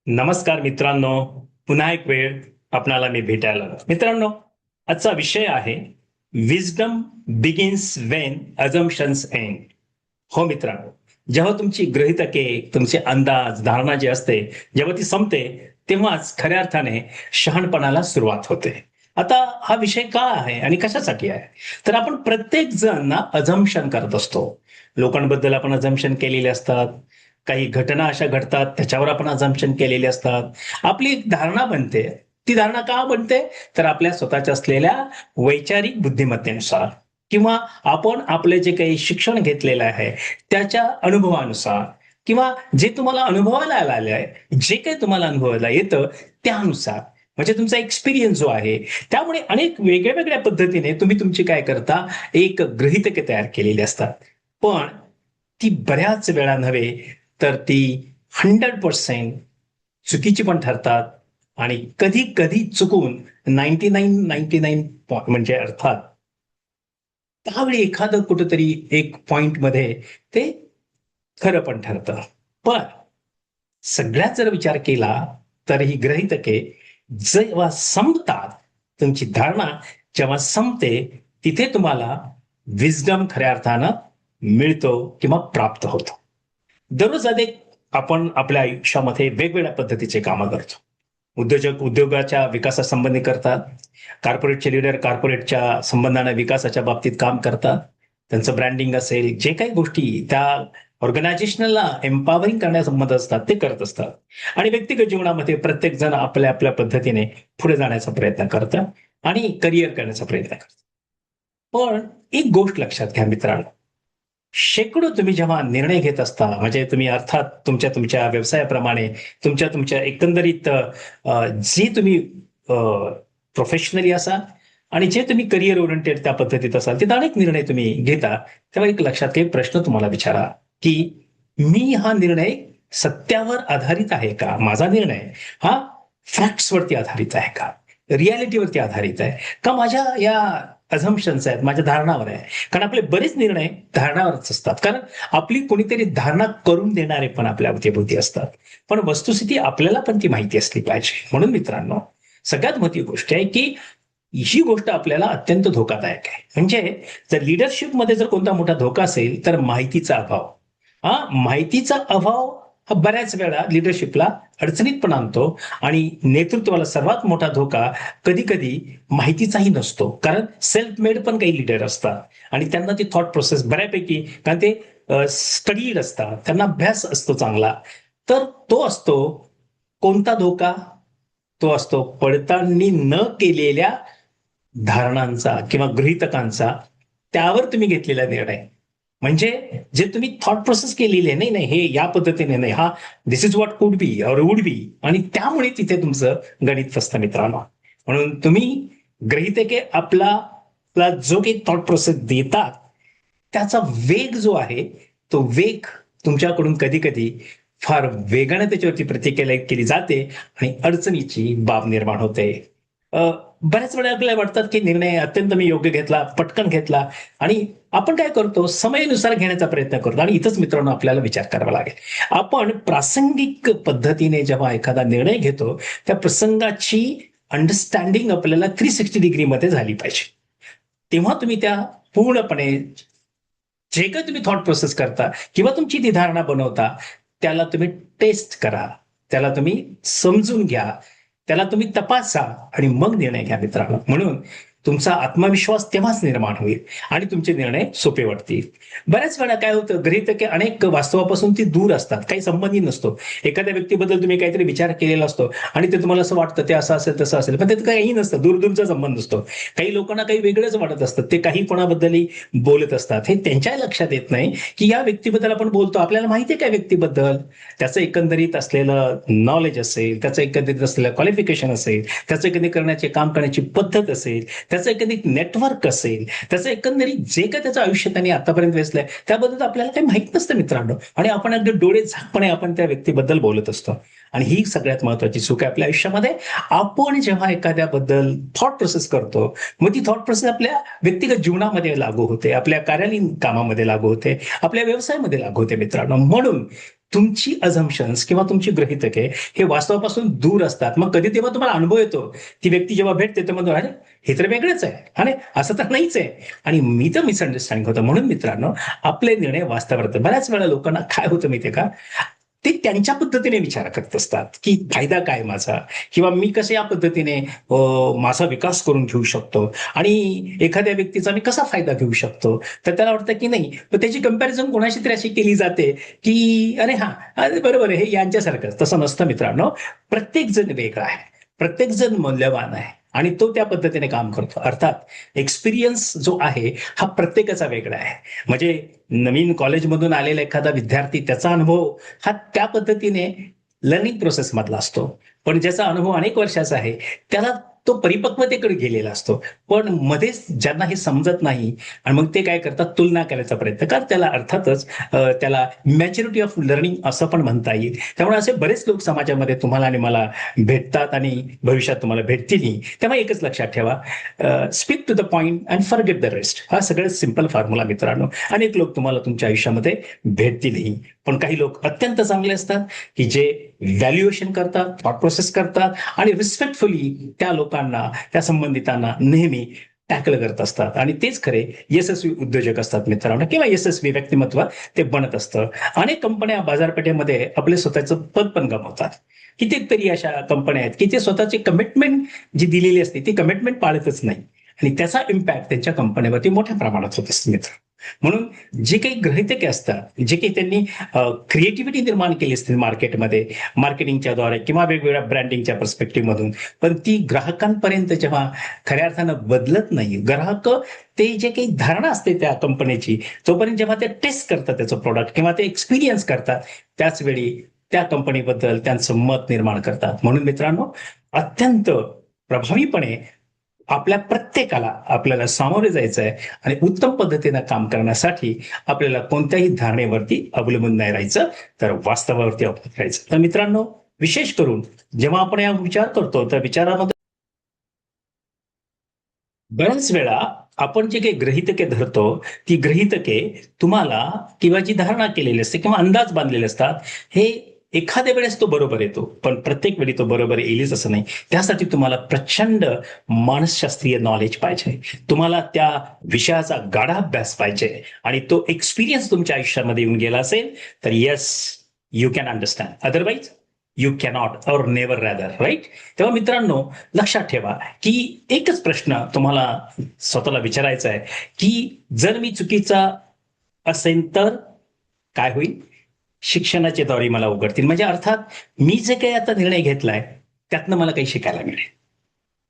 नमस्कार मित्रांनो. पुन्हा एक वेळ आपणाला मी भेटायला आलो. मित्रांनो, आजचा विषय आहे विजडम बिगिन्स वेन अजम्पशन्स एंड. हो मित्रांनो, जेव्हा तुमची गृहीतके, तुमचे अंदाज, धारणा जी असते, जेव्हा ती संपते, तेव्हाच खऱ्या अर्थाने शहाणपणाला सुरुवात होते. आता हा विषय का आहे आणि कशासाठी आहे? तर आपण प्रत्येक जण ना अझम्पशन करत असतो. लोकांबद्दल आपण अझम्पशन केलेले असतात. काही घटना अशा घडतात त्याच्यावर आपण अझम्पशन केलेले असतात. आपली एक धारणा बनते. ती धारणा का बनते? तर आपल्या स्वतःच्या असलेल्या वैचारिक बुद्धिमत्तेनुसार किंवा आपण आपले जे काही शिक्षण घेतलेलं आहे त्याच्या अनुभवानुसार किंवा जे तुम्हाला अनुभवायला आलेलं आहे, जे काही तुम्हाला अनुभवायला येतं त्यानुसार, म्हणजे तुमचा एक्सपिरियन्स जो आहे, त्यामुळे अनेक वेगळ्या वेगळ्या पद्धतीने तुम्ही तुमची काय करता, एक गृहीतके तयार केलेली असतात. पण ती बऱ्याच वेळा नव्हे, तर ती 100% चुकीची पण ठरतात आणि कधी कधी चुकून 99 म्हणजे अर्थात त्यावेळी एखादं कुठंतरी एक पॉइंट मध्ये ते खरं पण ठरतं. पण सगळ्यात जर विचार केला तर ही गृहीतके जेव्हा संपतात, तुमची धारणा जेव्हा संपते, तिथे तुम्हाला विजडम खऱ्या अर्थानं मिळतो किंवा प्राप्त होतो. दररोज अनेक आपण आपल्या आयुष्यामध्ये वेगवेगळ्या पद्धतीचे कामं करतो. उद्योजक उद्योगाच्या विकासासंबंधी करतात. कॉर्पोरेटचे लीडर कॉर्पोरेटच्या संबंधाने विकासाच्या बाबतीत काम करतात. त्यांचं ब्रँडिंग असेल, जे काही गोष्टी त्या ऑर्गनायझेशनला एम्पॉवरिंग करण्यासंबंध असतात ते करत असतात. आणि व्यक्तिगत जीवनामध्ये प्रत्येक जण आपल्या आपल्या पद्धतीने पुढे जाण्याचा प्रयत्न करतं आणि करिअर करण्याचा प्रयत्न करतं. पण एक गोष्ट लक्षात घ्या मित्रांनो, शेकडो तुम्ही जेव्हा निर्णय घेत असता, म्हणजे तुम्ही अर्थात तुमच्या तुमच्या व्यवसायाप्रमाणे, तुमच्या तुमच्या एकंदरीत जे तुम्ही प्रोफेशनली असाल आणि जे तुम्ही करिअर ओरिएंटेड त्या पद्धतीत असाल, तिथे अनेक निर्णय तुम्ही घेता. तेव्हा एक लक्षात एक प्रश्न तुम्हाला विचारा, की मी हा निर्णय सत्यावर आधारित आहे का? माझा निर्णय हा फॅक्ट्सवरती आधारित आहे का? रियालिटीवरती आधारित आहे का? माझ्या या अझम्पशन्स आहेत, माझ्या धारणावर आहे. कारण आपले बरेच निर्णय धारणावरच असतात. कारण आपली कोणीतरी धारणा करून देणारे पण आपल्या अवतीभोवती असतात. पण वस्तुस्थिती आपल्याला पण ती माहिती असली पाहिजे. म्हणून मित्रांनो, सगळ्यात महत्त्वाची गोष्ट आहे, की ही गोष्ट आपल्याला अत्यंत धोकादायक आहे. म्हणजे जर लिडरशिपमध्ये जर कोणता मोठा धोका असेल, तर माहितीचा अभाव. माहितीचा अभाव हा बऱ्याच वेळा लिडरशिपला अडचणीत पण आणतो आणि नेतृत्वाला सर्वात मोठा धोका कधी कधी माहितीचाही नसतो. कारण सेल्फ मेड पण काही लीडर असतात आणि त्यांना ती थॉट प्रोसेस बऱ्यापैकी, कारण ते स्टडीड असतात, त्यांना अभ्यास असतो चांगला. तर तो असतो कोणता धोका? तो असतो पडताळणी न केलेल्या धारणांचा किंवा गृहीतकांचा, त्यावर तुम्ही घेतलेला निर्णय. म्हणजे जे तुम्ही थॉट प्रोसेस केलेली आहे, नाही नाही हे या पद्धतीने नाही, हा दिस is what could be or would be, आणि त्यामुळे तिथे तुमचं गणित फसतं मित्रांनो. म्हणून तुम्ही गृहीतके आपला जो काही थॉट प्रोसेस देतात, त्याचा वेग जो आहे, तो वेग तुमच्याकडून कधी कधी फार वेगाने त्याच्यावरती प्रतिक्रिया केली जाते आणि अडचणीची बाब निर्माण होते. बऱ्याच वेळा आपल्याला वाटतात की निर्णय अत्यंत मी योग्य घेतला, पटकन घेतला, आणि आपण काय करतो, समयानुसार घेण्याचा प्रयत्न करतो. आणि इथंच मित्रांनो आपल्याला विचार करावा लागेल. आपण प्रासंगिक पद्धतीने जेव्हा एखादा निर्णय घेतो, त्या प्रसंगाची अंडरस्टँडिंग आपल्याला 360 डिग्री मध्ये झाली पाहिजे. तेव्हा तुम्ही त्या पूर्णपणे जे काही तुम्ही थॉट प्रोसेस करता किंवा तुमची ती धारणा बनवता, त्याला तुम्ही टेस्ट करा, त्याला तुम्ही समजून घ्या, त्याला तुम्ही तपासा आणि मग निर्णय घ्या मित्रांनो. म्हणून तुमचा आत्मविश्वास तेव्हाच निर्माण होईल आणि तुमचे निर्णय सोपे वाटतील. बऱ्याच वेळा काय होतं, गृहीतके अनेक वास्तवापासून ती दूर असतात, काही संबंधी नसतो. एखाद्या व्यक्तीबद्दल तुम्ही काहीतरी विचार केलेला असतो आणि ते तुम्हाला असं वाटतं ते असं असेल तसं असेल, पण त्यात काही नसतं, दूरदूरचा संबंध असतो. काही लोकांना काही वेगळंच वाटत असतं, ते काही कोणाबद्दलही बोलत असतात. हे त्यांच्या लक्षात येत नाही की या व्यक्तीबद्दल आपण बोलतो, आपल्याला माहिती आहे काय व्यक्तीबद्दल, त्याचं एकंदरीत असलेलं नॉलेज असेल, त्याचं एकंदरीत असलेलं क्वालिफिकेशन असेल, त्याचं एकंदरीत करण्याचे काम करण्याची पद्धत असेल, त्याचं एकंदरीत नेटवर्क असेल, त्याचं एकंदरीत जे काही त्याचं आयुष्य त्यांनी आतापर्यंत वेचलंय त्याबद्दल आपल्याला काही माहित नसतं मित्रांनो. आणि आपण अगदी डोळे झाकपणे आपण त्या व्यक्तीबद्दल बोलत असतो. आणि ही सगळ्यात महत्वाची चूक आहे आपल्या आयुष्यामध्ये. आपण जेव्हा एखाद्याबद्दल थॉट प्रोसेस करतो, मग ती थॉट प्रोसेस आपल्या व्यक्तिगत जीवनामध्ये लागू होते, आपल्या कार्यालयीन कामामध्ये लागू होते, आपल्या व्यवसायामध्ये लागू होते मित्रांनो. म्हणून तुमची अझम्पशन्स किंवा तुमची गृहीतके हे वास्तवापासून दूर असतात. मग कधी तेव्हा तुम्हाला अनुभव येतो, ती व्यक्ती जेव्हा भेटते तर म्हणतो, अरे हे तर वेगळंच आहे, अरे असं तर नाहीच आहे. आणि मी तर मिसअंडरस्टँडिंग होतं. म्हणून मित्रांनो, आपले निर्णय वास्तवावर बऱ्याच वेळा लोकांना काय होतं माहितीये का, ते त्यांच्या पद्धतीने विचार करत असतात, की फायदा काय माझा, किंवा मी कसं या पद्धतीने माझा विकास करून घेऊ शकतो, आणि एखाद्या व्यक्तीचा मी कसा फायदा घेऊ शकतो. तर त्याला वाटतं की नाही, तर त्याची कंपॅरिझन कोणाशी तरी अशी केली जाते, की अरे हा, अरे बरोबर आहे, हे यांच्यासारखंच. तसं नसतं मित्रांनो. प्रत्येक जण वेगळा आहे, प्रत्येक जण मौल्यवान आहे, आणि तो त्या पद्धतीने काम करतो. अर्थात एक्सपिरियन्स जो आहे हा प्रत्येकाचा वेगळा आहे. म्हणजे नवीन कॉलेजमधून आलेला एखादा विद्यार्थी, त्याचा अनुभव हा त्या पद्धतीने लर्निंग प्रोसेस मधला असतो. पण ज्याचा अनुभव अनेक वर्षाचा आहे, त्याला तो परिपक्वतेकडे गेलेला असतो. पण मध्येच ज्यांना हे समजत नाही, आणि मग ते काय करतात, तुलना करायचा प्रयत्न करतात. त्याला अर्थातच त्याला मॅच्युरिटी ऑफ लर्निंग असं पण म्हणता येईल. त्यामुळे असे बरेच लोक समाजामध्ये तुम्हाला आणि मला भेटतात, आणि भविष्यात तुम्हाला भेटतीलही. तेव्हा एकच लक्षात ठेवा, speak to the point and forget the rest. हा सगळ्यात सिंपल फॉर्म्युला मित्रांनो. अनेक लोक तुम्हाला तुमच्या आयुष्यामध्ये भेटतीलही. पण काही लोक अत्यंत चांगले असतात, की जे व्हॅल्युएशन करतात, थॉट प्रोसेस करतात, आणि रिस्पेक्टफुली त्या लोकांना, त्या संबंधितांना नेहमी टॅकल करत असतात. आणि तेच खरे यशस्वी उद्योजक असतात मित्रांनो, किंवा यशस्वी व्यक्तिमत्व ते बनत असतं. अनेक कंपन्या बाजारपेठेमध्ये आपले स्वतःचं पद पण गमावतात. कित्येक तरी अशा कंपन्या आहेत की ते स्वतःची कमिटमेंट जी दिलेली असते ती कमिटमेंट पाळतच नाही, आणि त्याचा इम्पॅक्ट त्यांच्या कंपनीवरती मोठ्या प्रमाणात होत असते मित्र. म्हणून जे काही गृहीतके असतात, जे काही त्यांनी क्रिएटिव्हिटी निर्माण केली असते मार्केटमध्ये, मार्केटिंगच्या द्वारे किंवा वेगवेगळ्या ब्रँडिंगच्या पर्स्पेक्टिव्ह मधून, पण ती ग्राहकांपर्यंत जेव्हा खऱ्या अर्थानं बदलत नाही, ग्राहक ते जे काही धारणा असते त्या कंपनीची, तोपर्यंत जेव्हा ते टेस्ट करतात त्याचं प्रोडक्ट किंवा ते एक्सपिरियन्स करतात, त्याच वेळी त्या कंपनीबद्दल त्यांचं मत निर्माण करतात. म्हणून मित्रांनो, अत्यंत प्रभावीपणे आपल्या प्रत्येकाला आपल्याला सामोरे जायचं आहे, आणि उत्तम पद्धतीनं काम करण्यासाठी आपल्याला कोणत्याही धारणेवरती अवलंबून नाही राहायचं, तर वास्तवावरती अवलंबून राहायचं. तर मित्रांनो, विशेष करून जेव्हा आपण या विचार करतो, तर विचारामध्ये बऱ्याच वेळा आपण जे काही गृहीतके धरतो, ती गृहीतके तुम्हाला, किंवा जी धारणा केलेली असते किंवा अंदाज बांधलेले असतात, हे एखाद्या वेळेस तो बरोबर येतो, पण प्रत्येक वेळी तो बरोबर येईलच असं नाही. त्यासाठी तुम्हाला प्रचंड मानसशास्त्रीय नॉलेज पाहिजे, तुम्हाला त्या विषयाचा गाढा अभ्यास पाहिजे, आणि तो एक्सपिरियन्स तुमच्या आयुष्यामध्ये येऊन गेला असेल, तर yes, you can understand. Otherwise you cannot, और नेव्हर रॅदर, राईट. तेव्हा मित्रांनो, लक्षात ठेवा की एकच प्रश्न तुम्हाला स्वतःला विचारायचा आहे, की जर मी चुकीचा असेल तर काय होईल. शिक्षणाचे दारी मला उघडतील. म्हणजे अर्थात, मी जे काही आता निर्णय घेतलाय त्यातनं मला काही शिकायला मिळेल,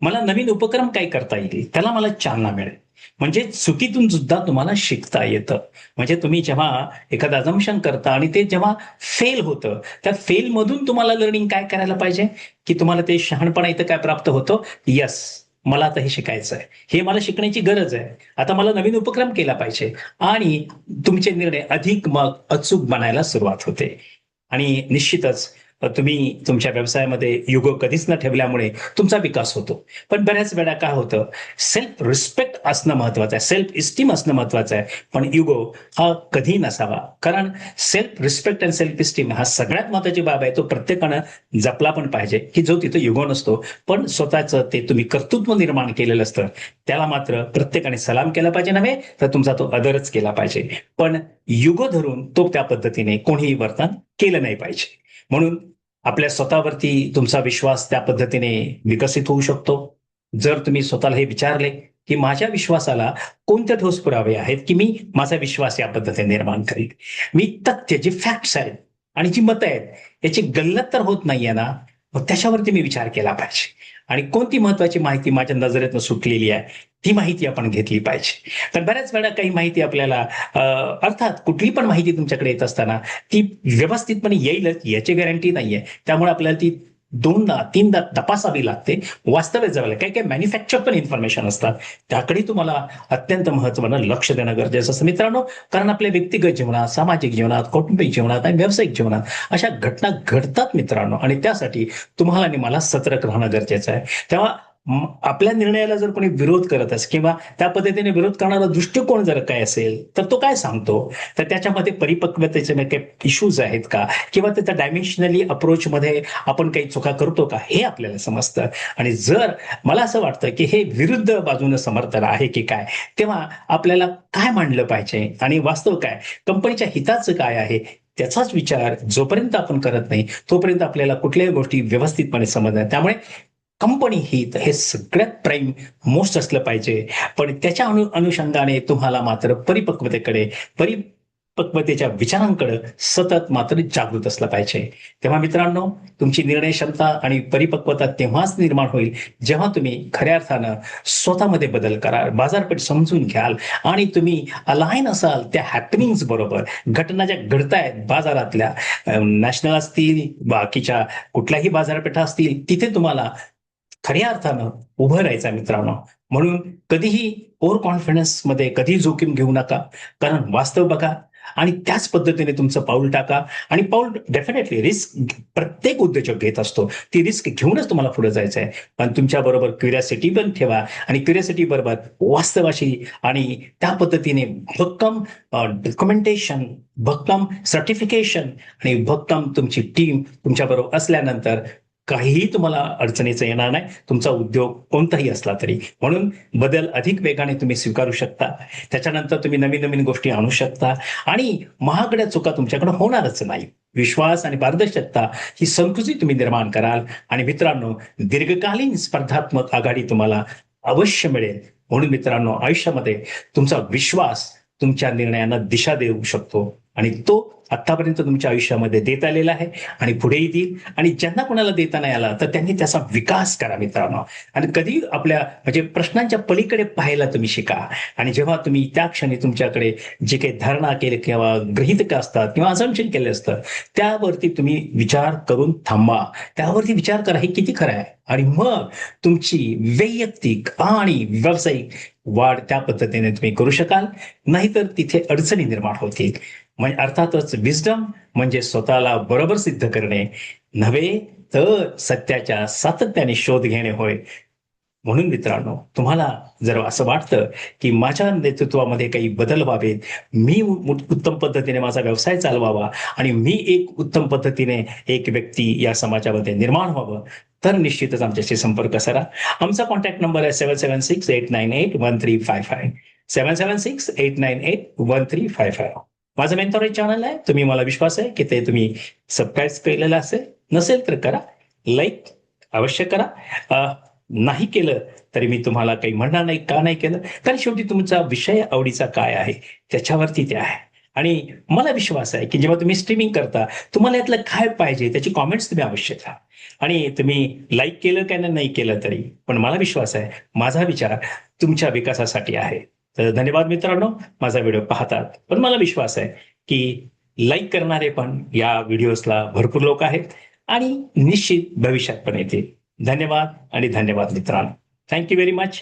मला नवीन उपक्रम काय करता येईल, त्याला मला चालना मिळेल. म्हणजे चुकीतून सुद्धा तुम्हाला शिकता येतं. म्हणजे तुम्ही जेव्हा एखादं अझम्पशन करता आणि ते जेव्हा फेल होतं, त्या फेल मधून तुम्हाला लर्निंग काय करायला पाहिजे, की तुम्हाला ते शहाणपणा इथं काय प्राप्त होतं, यस, मला आता हे शिकायचं आहे, हे मला शिकण्याची गरज आहे, आता मला नवीन उपक्रम केला पाहिजे, आणि तुमचे निर्णय अधिक मग अचूक बनायला सुरुवात होते. आणि निश्चितच तुम्ही तुमच्या व्यवसायामध्ये युगो कधीच न ठेवल्यामुळे तुमचा विकास होतो. पण बऱ्याच वेळा काय होतं, सेल्फ रिस्पेक्ट असणं महत्वाचं आहे, सेल्फ इस्टीम असणं महत्वाचं आहे, पण युगो हा कधी नसावा. कारण self respect and self esteem हा सगळ्यात महत्वाची बाब आहे, तो प्रत्येकानं जपला पण पाहिजे, की जो तिथं युगो नसतो, पण स्वतःचं ते तुम्ही कर्तृत्व निर्माण केलेलं असतं, त्याला मात्र प्रत्येकाने सलाम केला पाहिजे, नव्हे तर तुमचा तो आदरच केला पाहिजे. पण युगो धरून तो त्या पद्धतीने कोणीही वर्तन केलं नाही पाहिजे. म्हणून आपल्या स्वतःवरती तुमचा विश्वास त्या पद्धतीने विकसित होऊ शकतो, जर तुम्ही स्वतःला हे विचारले, की माझ्या विश्वासाला कोणते ठोस पुरावे आहेत, की मी माझा विश्वास या पद्धतीने निर्माण करीन. मी तथ्य, जे फॅक्ट्स आहेत आणि जी मतं आहेत, याची गल्लत तर होत नाहीये ना, मग त्याच्यावरती मी विचार केला पाहिजे. आणि कोणती महत्वाची माहिती माझ्या नजरेतनं सुटलेली आहे, ती माहिती आपण घेतली पाहिजे. तर बऱ्याच वेळा काही माहिती आपल्याला, अर्थात कुठली पण माहिती तुमच्याकडे येत असताना ती व्यवस्थितपणे येईलच याची गॅरंटी नाहीये. त्यामुळे आपल्याला ती दोनदा तीनदा तपासावी लागते, वास्तव्यात जावं लागतं. काही काही मॅन्युफॅक्चर पण इन्फॉर्मेशन असतात, त्याकडे तुम्हाला अत्यंत महत्वानं लक्ष देणं गरजेचं असतं मित्रांनो. कारण आपल्या व्यक्तिगत जीवनात, सामाजिक जीवनात, कौटुंबिक जीवनात आणि व्यावसायिक जीवनात अशा घटना घडतात मित्रांनो, आणि त्यासाठी तुम्हाला आणि मला सतर्क राहणं गरजेचं आहे. तेव्हा आपल्या निर्णयाला जर कोणी विरोध करत असेल किंवा त्या पद्धतीने विरोध करणारा दृष्टिकोन जर काय असेल तर तो काय सांगतो, तर त्याच्यामध्ये परिपक्वतेचे काही इश्यूज आहेत का, किंवा त्याच्या डायमेन्शनली अप्रोचमध्ये आपण काही चुका करतो का, हे आपल्याला समजतं. आणि जर मला असं वाटतं की हे विरुद्ध बाजूनं समर्थन आहे की काय, तेव्हा आपल्याला काय मांडलं पाहिजे आणि वास्तव काय, कंपनीच्या हिताचं काय आहे, त्याचाच विचार जोपर्यंत आपण करत नाही तोपर्यंत आपल्याला कुठल्याही गोष्टी व्यवस्थितपणे समजणार. त्यामुळे कंपनी हित हे सगळ्यात प्राईम मोस्ट असलं पाहिजे. पण त्याच्या अनुषंगाने तुम्हाला मात्र परिपक्वतेच्या विचारांकडे सतत मात्र जागृत असलं पाहिजे. तेव्हा मित्रांनो, तुमची निर्णय क्षमता आणि परिपक्वता तेव्हाच निर्माण होईल जेव्हा तुम्ही खऱ्या अर्थानं स्वतःमध्ये बदल कराल, बाजारपेठ समजून घ्याल आणि तुम्ही अलाईन असाल त्या हॅपनिंग्स बरोबर. घटना ज्या घडतायत बाजारातल्या, नॅशनल असतील, बाकीच्या कुठल्याही बाजारपेठा असतील, तिथे तुम्हाला खऱ्या अर्थानं उभं राहायचं मित्रांनो. म्हणून कधीही ओव्हर कॉन्फिडन्स मध्ये कधी जोखीम घेऊ नका. कारण वास्तव बघा आणि त्याच पद्धतीने तुमचं पाऊल टाका. आणि पाऊल डेफिनेटली रिस्क प्रत्येक उद्योजक घेत असतो. ती रिस्क घेऊनच तुम्हाला पुढे जायचं आहे. पण तुमच्या बरोबर क्युरिओसिटी पण ठेवा आणि क्युरिओसिटी बरोबर वास्तवाशी आणि त्या पद्धतीने भक्कम डॉक्युमेंटेशन, भक्कम सर्टिफिकेशन आणि भक्कम तुमची टीम तुमच्या बरोबर असल्यानंतर काहीही तुम्हाला अडचणीचं येणार नाही, तुमचा उद्योग कोणताही असला तरी. म्हणून बदल अधिक वेगाने तुम्ही स्वीकारू शकता. त्याच्यानंतर तुम्ही नवीन नवीन गोष्टी आणू शकता आणि महागड्या चुका तुमच्याकडे होणारच नाही. विश्वास आणि पारदर्शकता ही संस्कृती तुम्ही निर्माण कराल आणि मित्रांनो, दीर्घकालीन स्पर्धात्मक आघाडी तुम्हाला अवश्य मिळेल. म्हणून मित्रांनो, आयुष्यामध्ये तुमचा विश्वास तुमच्या निर्णयांना दिशा देऊ शकतो आणि तो आतापर्यंत तुमच्या आयुष्यामध्ये देत आलेला आहे आणि पुढेही देईल. आणि ज्यांना कोणाला देता नाही आला तर त्यांनी त्याचा विकास करा मित्रांनो. आणि कधी आपल्या म्हणजे प्रश्नांच्या पलीकडे पाहायला तुम्ही शिका. आणि जेव्हा तुम्ही त्या क्षणी तुमच्याकडे जे काही धारणा केले किंवा गृहीतक असतात किंवा अझम्पशन केले असतं, त्यावरती तुम्ही विचार करून थांबा. त्यावरती विचार करा हे किती खरं आहे, आणि मग तुमची वैयक्तिक आणि व्यावसायिक वाढ त्या पद्धतीने तुम्ही करू शकाल. नाहीतर तिथे अडचणी निर्माण होतील. म्हणजे अर्थातच विजडम म्हणजे स्वतःला बरोबर सिद्ध करणे नव्हे, तर सत्याच्या सातत्याने शोध घेणे होय. म्हणून मित्रांनो, तुम्हाला जर असं वाटतं की माझ्या नेतृत्वामध्ये काही बदल व्हावेत, मी उत्तम पद्धतीने माझा व्यवसाय चालवावा आणि मी एक उत्तम पद्धतीने एक व्यक्ती या समाजामध्ये निर्माण व्हावं, तर निश्चितच आमच्याशी संपर्क साधा. आमचा कॉन्टॅक्ट नंबर आहे 7768981355, 7768981355. माझं मेंटॉरेज चॅनल आहे, तुम्ही मला विश्वास आहे की ते तुम्ही सबस्क्राईब केलेलं असेल. नसेल तर करा, लाईक अवश्य करा. नाही केलं तरी मी तुम्हाला काही म्हणणार नाही का नाही केलं, कारण शेवटी तुमचा विषय आवडीचा काय आहे त्याच्यावरती ते आहे. आणि मला विश्वास आहे की जेव्हा तुम्ही स्ट्रीमिंग करता, तुम्हाला यातलं काय पाहिजे त्याची कॉमेंट्स तुम्ही अवश्य द्या. आणि तुम्ही लाईक केलं काय नाही केलं तरी, पण मला विश्वास आहे माझा विचार तुमच्या विकासासाठी आहे. तर धन्यवाद मित्रांनो, माझा व्हिडिओ पाहतात. पण मला विश्वास आहे की लाईक करणारे पण या व्हिडिओजला भरपूर लोक आहेत आणि निश्चित भविष्यात पण येतील. धन्यवाद आणि धन्यवाद मित्रांनो. Thank you very much.